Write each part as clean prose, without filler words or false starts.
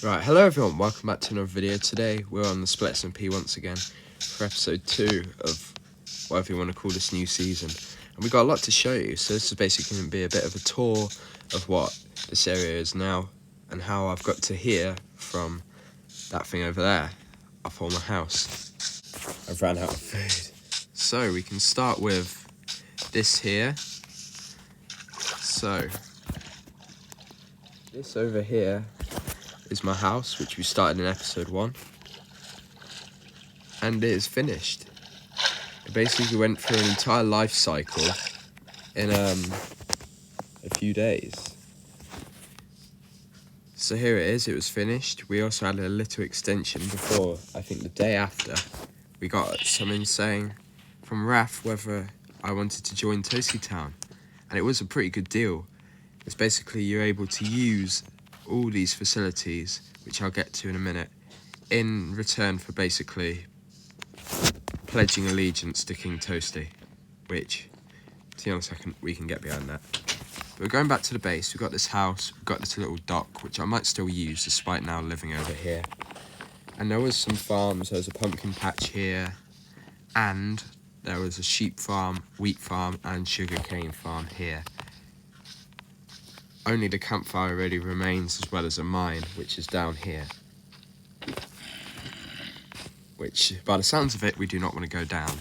Right, hello everyone, welcome back to another video. Today we're on the Split SMP once again for episode 2 of whatever you want to call this new season. And we got a lot to show you, so this is basically going to be a bit of a tour of what this area is now and how I've got to here from that thing over there, up on my house. I've ran out of food. So we can start with this here. So, this over here is my house, which we started in episode 1, and it is finished. It basically went through an entire life cycle in a few days. So here it is, it was finished. We also had a little extension before, I think the day after, we got something saying from Raf whether I wanted to join Toastytown, and it was a pretty good deal. It's basically you're able to use all these facilities, which I'll get to in a minute, in return for basically pledging allegiance to King Toasty, which, to be honest, we can get behind that. But we're going back to the base. We've got this house, we've got this little dock, which I might still use despite now living over here. And there was some farms. There was a pumpkin patch here, and there was a sheep farm, wheat farm, and sugarcane farm here. Only the campfire really remains, as well as a mine, which is down here. Which, by the sounds of it, we do not want to go down.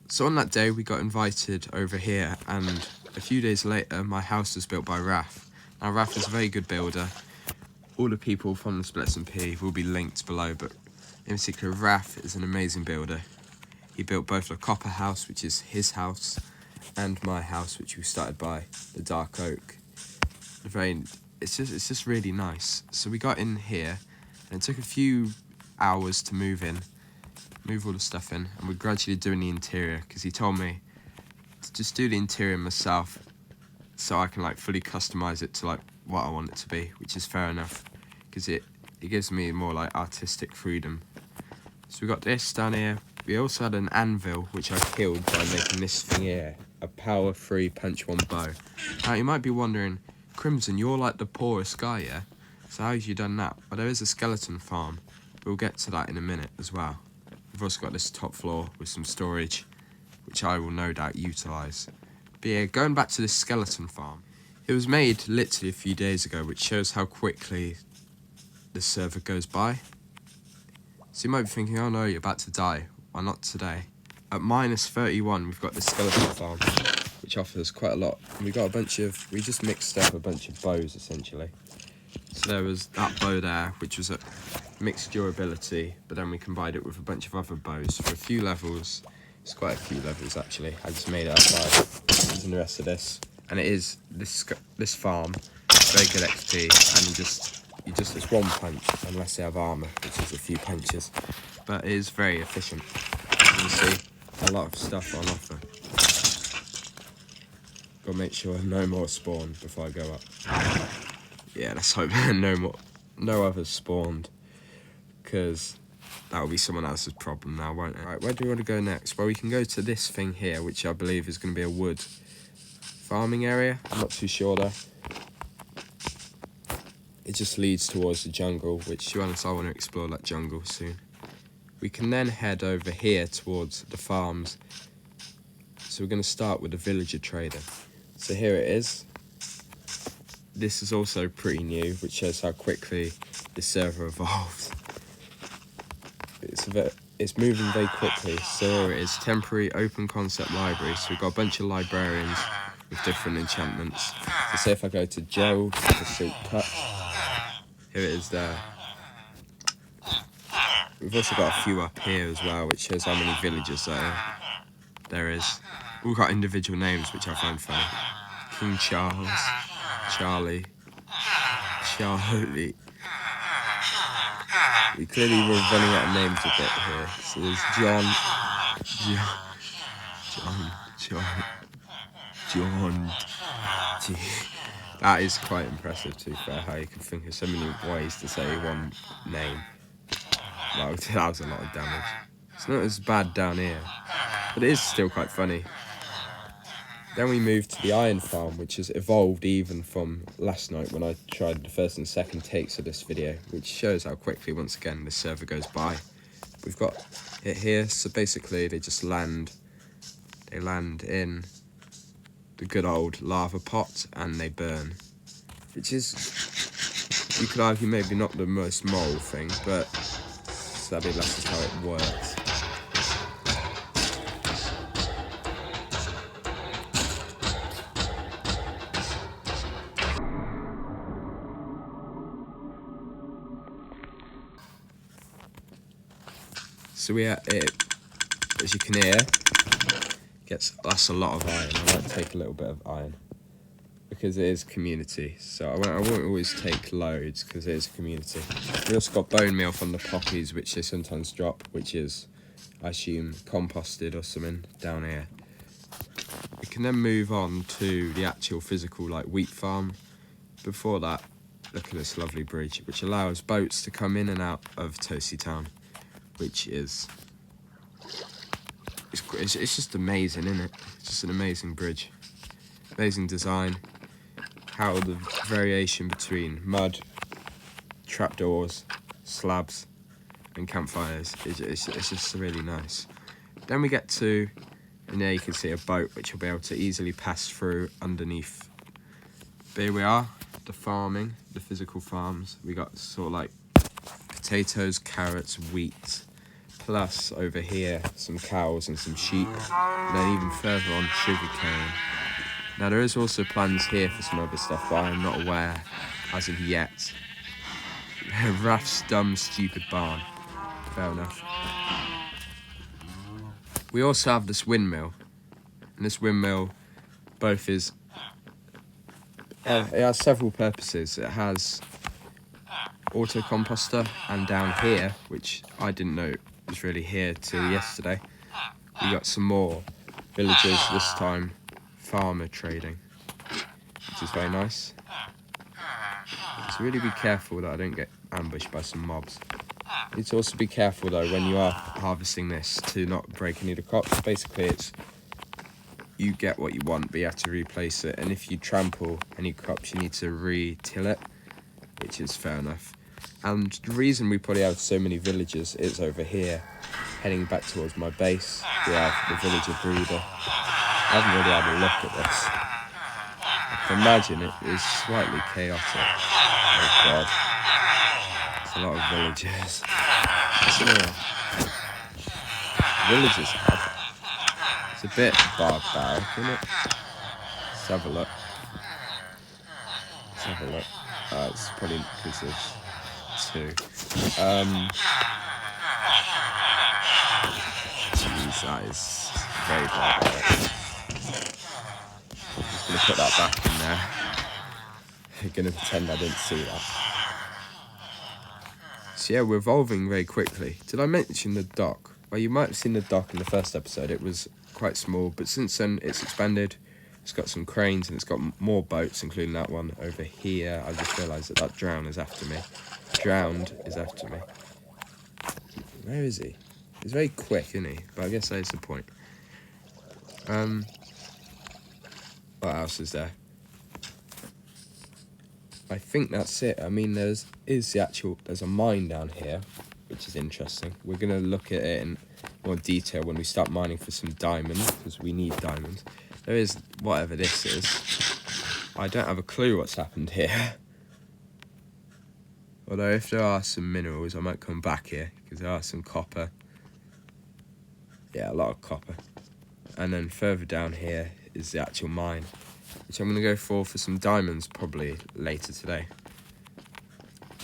So on that day, we got invited over here, and a few days later, my house was built by Raf. Now, Raf is a very good builder. All the people from the Split SMP will be linked below, but in particular, Raf is an amazing builder. He built both the copper house, which is his house, and my house, which we started by the dark oak. It's just really nice. So we got in here, and it took a few hours to move all the stuff in, and we're gradually doing the interior, because he told me to just do the interior myself so I can fully customize it to what I want it to be, which is fair enough, because it gives me more artistic freedom. So we got this down here. We also had an anvil, which I killed by making this thing here, a power-free punch-one bow. Now, you might be wondering, Crimson, you're the poorest guy, yeah? So how have you done that? Well, there is a skeleton farm. We'll get to that in a minute as well. We've also got this top floor with some storage, which I will no doubt utilise. But yeah, going back to this skeleton farm. It was made literally a few days ago, which shows how quickly the server goes by. So you might be thinking, oh no, you're about to die. Well, not today. At -31, we've got the skeleton farm, which offers quite a lot. And we just mixed up a bunch of bows, essentially. So there was that bow there, which was a mixed durability, but then we combined it with a bunch of other bows for a few levels. It's quite a few levels, actually. I just made it up by using the rest of this. And it is, this farm, very good XP, and it's one punch, unless they have armour, which is a few punches. But it is very efficient. You can see a lot of stuff on offer. Gotta make sure no more spawn before I go up. Yeah, let's hope no others spawned, because that will be someone else's problem now, won't it? Right, where do we want to go next? Well, we can go to this thing here, which I believe is going to be a wood farming area. I'm not too sure though. It just leads towards the jungle, which, to be honest, I want to explore that jungle soon. We can then head over here towards the farms. So we're going to start with the villager trader. So here it is. This is also pretty new, which shows how quickly the server evolved. It's moving very quickly. So here it is, temporary open concept library. So we've got a bunch of librarians with different enchantments. So say if I go to Gerald, the Silk Cut, here it is there. We've also got a few up here as well, which shows how many villagers there is. We've got individual names, which I find funny. King Charles, Charlie. We clearly were running out of names a bit here. So there's John. That is quite impressive, to be fair, how you can think of so many ways to say one name. Wow, that was a lot of damage. It's not as bad down here, but it is still quite funny. Then we moved to the iron farm, which has evolved even from last night when I tried the first and second takes of this video, which shows how quickly, once again, this server goes by. We've got it here, so basically they just land in the good old lava pot and they burn, which is, you could argue, maybe not the most moral thing, but sadly that's just how it works. So as you can hear, that's a lot of iron. I might take a little bit of iron because it is community. So I won't always take loads because it is community. We also got bone meal from the poppies, which they sometimes drop, which is, I assume, composted or something down here. We can then move on to the actual physical wheat farm. Before that, look at this lovely bridge, which allows boats to come in and out of Toastytown, which is, it's just amazing, isn't it? It's just an amazing bridge, amazing design. How the variation between mud, trapdoors, slabs, and campfires it's just really nice. Then we get to, and there you can see a boat which will be able to easily pass through underneath. But here we are, the farming, the physical farms. We got sort of like potatoes, carrots, wheat, plus over here some cows and some sheep, and then even further on sugarcane. Now there is also plans here for some other stuff, but I am not aware as of yet. Raf's dumb stupid barn, fair enough. We also have this windmill, and this windmill both is, it has several purposes. It has auto composter, and down here, which I didn't know was really here till yesterday, we got some more villagers, this time farmer trading, which is very nice. So really be careful that I don't get ambushed by some mobs. You need to also be careful though when you are harvesting this to not break any of the crops. Basically it's, you get what you want, but you have to replace it, and if you trample any crops you need to re-till it, which is fair enough. And the reason we probably have so many villagers is over here, heading back towards my base. We have the villager breeder. I haven't really had a look at this. I can imagine it is slightly chaotic. Oh god. It's a lot of villagers. Some of the villagers have. It's a bit barbaric, isn't it? Let's have a look. Let's have a look. It's probably because of two. Jeez, that is very barbaric. I'm just going to put that back in there. I'm going to pretend I didn't see that. So yeah, we're evolving very quickly. Did I mention the dock? Well, you might have seen the dock in the first episode. It was quite small, but since then it's expanded. It's got some cranes and it's got more boats, including that one over here. I just realised that drown is after me. Drowned is after me. Where is he? He's very quick, isn't he? But I guess that is the point. What else is there? I think that's it. I mean, there's a mine down here, which is interesting. We're going to look at it in more detail when we start mining for some diamonds, because we need diamonds. There is whatever this is. I don't have a clue what's happened here. Although if there are some minerals, I might come back here, because there are some copper. Yeah, a lot of copper. And then further down here is the actual mine, which I'm going to go for some diamonds probably later today.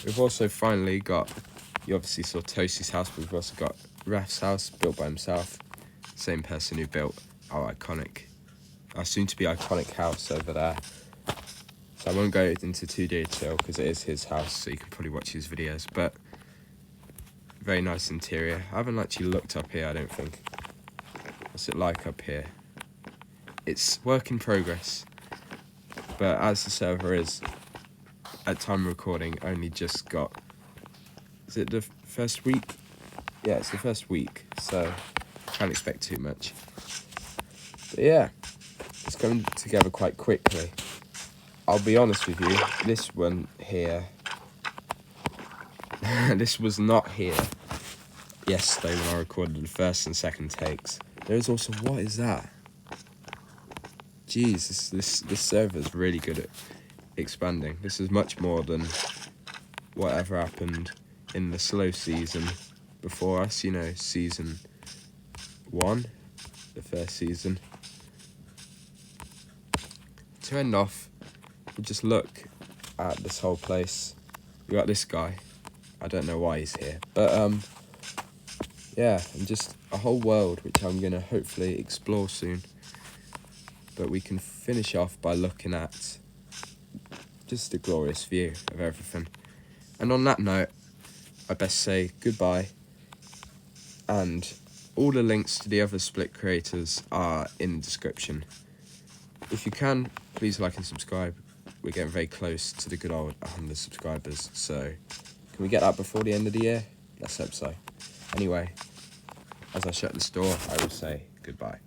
We've also finally got, you obviously saw Toasty's house, but we've also got Raf's house, built by himself. Same person who built our soon-to-be iconic house over there. So I won't go into too detail because it is his house, so you can probably watch his videos. But very nice interior. I haven't actually looked up here, I don't think. What's it like up here? It's work in progress. But as the server is, at time of recording, only just got... Is it the first week? Yeah, it's the first week, so can't expect too much. But yeah, it's coming together quite quickly. I'll be honest with you, this one here, this was not here yesterday when I recorded the first and second takes. There is also, what is that? Jeez, this server's really good at expanding. This is much more than whatever happened in the slow season before us, you know, season 1, the first season. To end off, we just look at this whole place. You got this guy. I don't know why he's here, but yeah, and just a whole world which I'm gonna hopefully explore soon. But we can finish off by looking at just a glorious view of everything. And on that note, I best say goodbye, and all the links to the other Split creators are in the description. If you can, please like and subscribe. We're getting very close to the good old 100 subscribers, so can we get that before the end of the year? Let's hope so. Anyway, as I shut this door, I will say goodbye.